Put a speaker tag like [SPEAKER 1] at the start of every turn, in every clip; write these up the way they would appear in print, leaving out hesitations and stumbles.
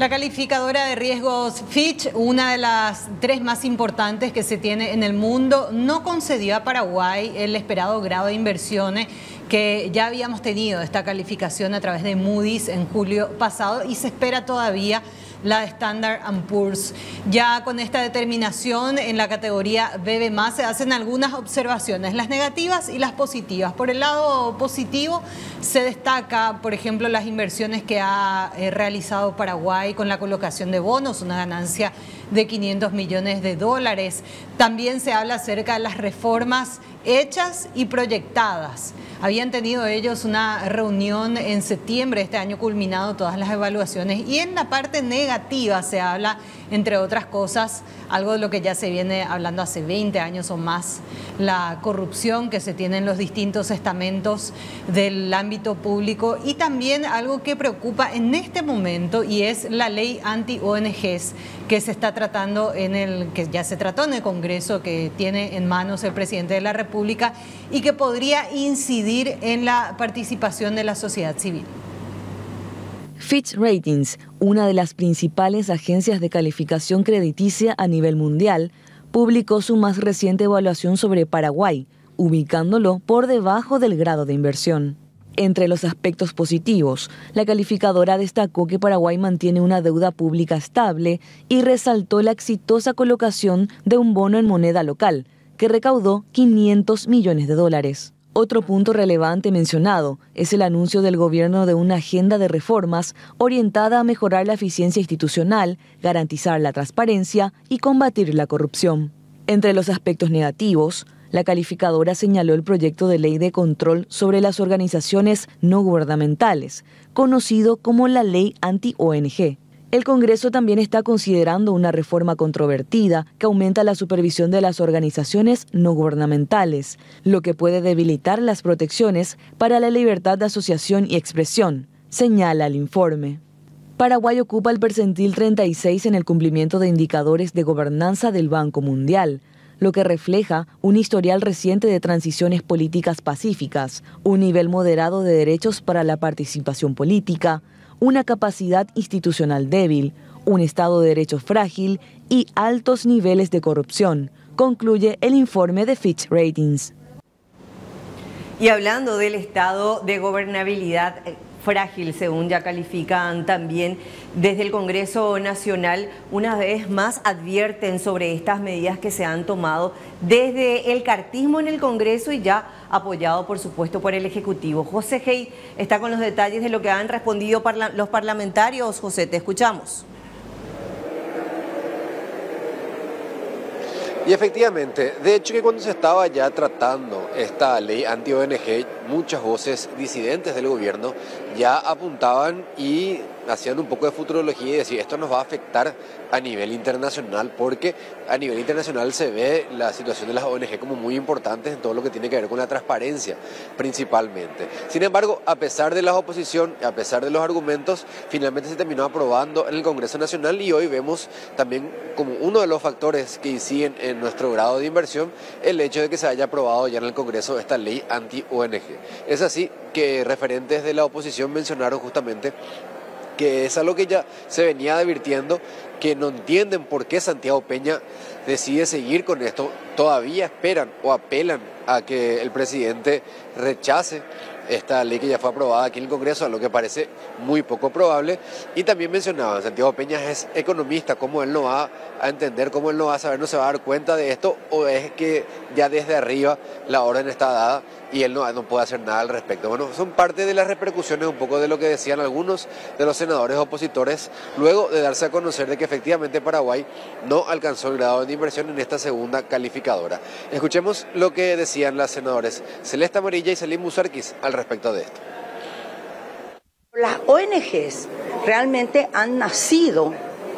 [SPEAKER 1] La calificadora de riesgos Fitch, una de las 3 más importantes que se tiene en el mundo, no concedió a Paraguay el esperado grado de inversiones que ya habíamos tenido esta calificación a través de Moody's en julio pasado y se espera todavía la de Standard & Poor's. Ya con esta determinación en la categoría BB+, se hacen algunas observaciones, las negativas y las positivas. Por el lado positivo se destaca, por ejemplo, las inversiones que ha realizado Paraguay con la colocación de bonos, una ganancia de 500 millones de dólares. También se habla acerca de las reformas hechas y proyectadas. Habían tenido ellos una reunión en septiembre de este año, culminado todas las evaluaciones, y en la parte negativa se habla, entre otras cosas, algo de lo que ya se viene hablando hace 20 años o más, la corrupción que se tiene en los distintos estamentos del ámbito público, y también algo que preocupa en este momento, y es la ley anti-ONGs que se está tratando que ya se trató en el Congreso, que tiene en manos el presidente de la República y que podría incidir en la participación de la sociedad civil.
[SPEAKER 2] Fitch Ratings, una de las principales agencias de calificación crediticia a nivel mundial, publicó su más reciente evaluación sobre Paraguay, ubicándolo por debajo del grado de inversión. Entre los aspectos positivos, la calificadora destacó que Paraguay mantiene una deuda pública estable y resaltó la exitosa colocación de un bono en moneda local, que recaudó 500 millones de dólares. Otro punto relevante mencionado es el anuncio del gobierno de una agenda de reformas orientada a mejorar la eficiencia institucional, garantizar la transparencia y combatir la corrupción. Entre los aspectos negativos, la calificadora señaló el proyecto de ley de control sobre las organizaciones no gubernamentales, conocido como la Ley Anti-ONG. El Congreso también está considerando una reforma controvertida que aumenta la supervisión de las organizaciones no gubernamentales, lo que puede debilitar las protecciones para la libertad de asociación y expresión, señala el informe. Paraguay ocupa el percentil 36 en el cumplimiento de indicadores de gobernanza del Banco Mundial, lo que refleja un historial reciente de transiciones políticas pacíficas, un nivel moderado de derechos para la participación política, una capacidad institucional débil, un Estado de Derecho frágil y altos niveles de corrupción, concluye el informe de Fitch Ratings.
[SPEAKER 3] Y hablando del estado de gobernabilidad frágil, según ya califican también desde el Congreso Nacional, una vez más advierten sobre estas medidas que se han tomado desde el cartismo en el Congreso y ya apoyado, por supuesto, por el Ejecutivo. José Hey está con los detalles de lo que han respondido los parlamentarios. José, te escuchamos.
[SPEAKER 4] Y efectivamente, de hecho que cuando se estaba ya tratando esta ley anti-ONG, muchas voces disidentes del gobierno ya apuntaban y hacían un poco de futurología y decir esto nos va a afectar a nivel internacional, porque a nivel internacional se ve la situación de las ONG como muy importantes en todo lo que tiene que ver con la transparencia principalmente. Sin embargo, a pesar de la oposición, a pesar de los argumentos, finalmente se terminó aprobando en el Congreso Nacional y hoy vemos también como uno de los factores que inciden en nuestro grado de inversión el hecho de que se haya aprobado ya en el Congreso esta ley anti-ONG. Es así que referentes de la oposición mencionaron justamente que es algo que ya se venía advirtiendo, que no entienden por qué Santiago Peña decide seguir con esto, todavía esperan o apelan a que el presidente rechace esta ley que ya fue aprobada aquí en el Congreso, a lo que parece muy poco probable. Y también mencionaban, Santiago Peña es economista, ¿cómo él no va a entender, cómo él no va a saber, no se va a dar cuenta de esto, o es que ya desde arriba la orden está dada y él no puede hacer nada al respecto? Bueno, son parte de las repercusiones un poco de lo que decían algunos de los senadores opositores luego de darse a conocer de que efectivamente Paraguay no alcanzó el grado de inversión en esta segunda calificadora. Escuchemos lo que decían las senadoras Celeste Amarilla y Salim Busarquis al respecto de esto.
[SPEAKER 5] Las ONGs realmente han nacido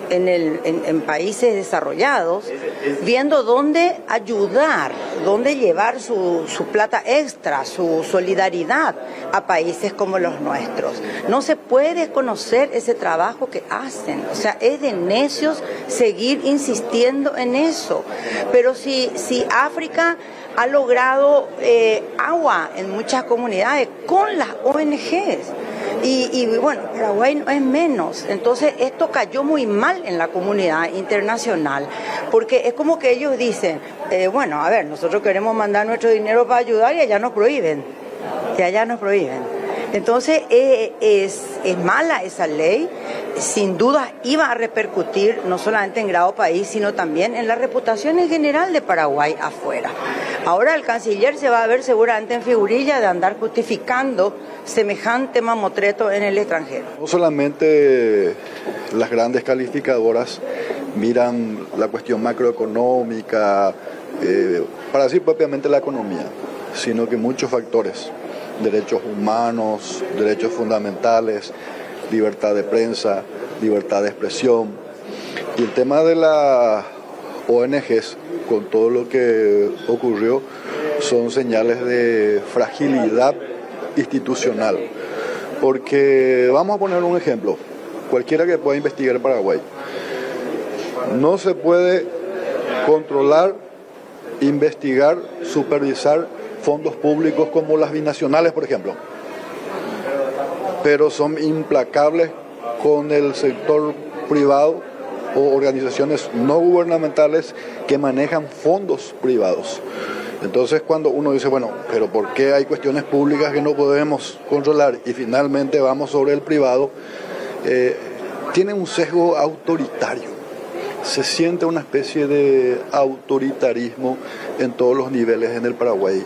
[SPEAKER 5] en países desarrollados, viendo dónde ayudar, dónde llevar su plata extra, su solidaridad a países como los nuestros. No se puede conocer ese trabajo que hacen, o sea, es de necios seguir insistiendo en eso. Pero si África ha logrado agua en muchas comunidades con las ONGs, Y bueno, Paraguay no es menos. Entonces esto cayó muy mal en la comunidad internacional, porque es como que ellos dicen, bueno, a ver, nosotros queremos mandar nuestro dinero para ayudar y allá nos prohíben. Y allá nos prohíben. Entonces es mala esa ley, sin duda iba a repercutir no solamente en grado país, sino también en la reputación en general de Paraguay afuera. Ahora el canciller se va a ver seguramente en figurilla de andar justificando semejante mamotreto en el extranjero.
[SPEAKER 6] No solamente las grandes calificadoras miran la cuestión macroeconómica, para decir propiamente la economía, sino que muchos factores. Derechos humanos, derechos fundamentales, libertad de prensa, libertad de expresión. Y el tema de las ONGs, con todo lo que ocurrió, son señales de fragilidad institucional. Porque vamos a poner un ejemplo, cualquiera que pueda investigar Paraguay. No se puede controlar, investigar, supervisar fondos públicos como las binacionales, por ejemplo, pero son implacables con el sector privado o organizaciones no gubernamentales que manejan fondos privados. Entonces cuando uno dice, bueno, pero ¿por qué hay cuestiones públicas que no podemos controlar y finalmente vamos sobre el privado? Tiene un sesgo autoritario. Se siente una especie de autoritarismo en todos los niveles en el Paraguay.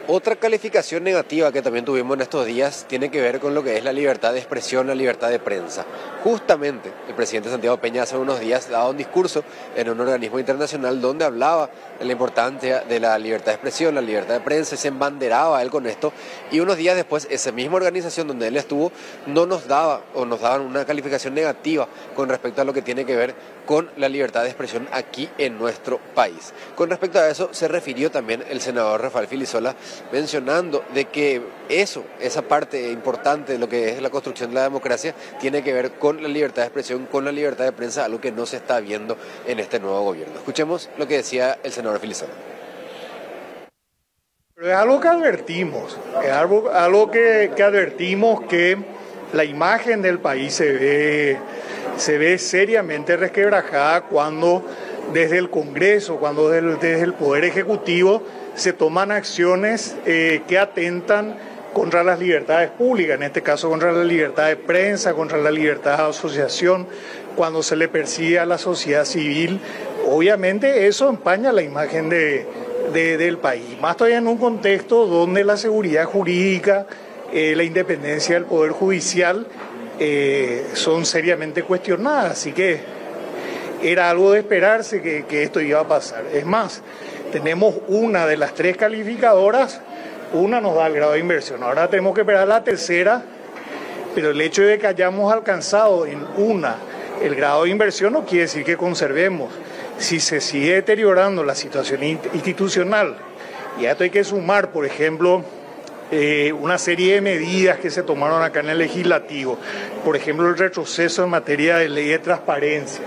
[SPEAKER 4] Otra calificación negativa que también tuvimos en estos días tiene que ver con lo que es la libertad de expresión, la libertad de prensa. Justamente el presidente Santiago Peña hace unos días daba un discurso en un organismo internacional donde hablaba de la importancia de la libertad de expresión, la libertad de prensa, y se embanderaba él con esto. Y unos días después, esa misma organización donde él estuvo no nos daba o nos daban una calificación negativa con respecto a lo que tiene que ver con la libertad de expresión aquí en nuestro país. Con respecto a eso se refirió también el senador Rafael Filisola, mencionando de que esa parte importante de lo que es la construcción de la democracia tiene que ver con la libertad de expresión, con la libertad de prensa, algo que no se está viendo en este nuevo gobierno. Escuchemos lo que decía el senador Filisola.
[SPEAKER 7] Pero es algo que advertimos, que advertimos que la imagen del país se ve seriamente resquebrajada cuando desde el Congreso, cuando desde el Poder Ejecutivo se toman acciones que atentan contra las libertades públicas, en este caso contra la libertad de prensa, contra la libertad de asociación, cuando se le persigue a la sociedad civil. Obviamente eso empaña la imagen del país, más todavía en un contexto donde la seguridad jurídica, la independencia del Poder Judicial son seriamente cuestionadas, así que era algo de esperarse que esto iba a pasar. Es más, tenemos una de las tres calificadoras, una nos da el grado de inversión, ahora tenemos que esperar la tercera, pero el hecho de que hayamos alcanzado en una el grado de inversión no quiere decir que conservemos. Si se sigue deteriorando la situación institucional, y a esto hay que sumar, por ejemplo, una serie de medidas que se tomaron acá en el legislativo, por ejemplo el retroceso en materia de ley de transparencia,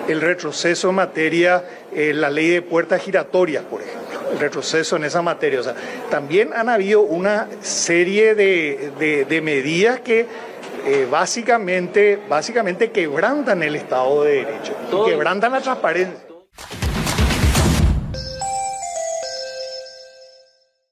[SPEAKER 7] el retroceso en materia, la ley de puertas giratorias, por ejemplo, el retroceso en esa materia. O sea, también han habido una serie de medidas que básicamente quebrantan el Estado de Derecho, y quebrantan la transparencia.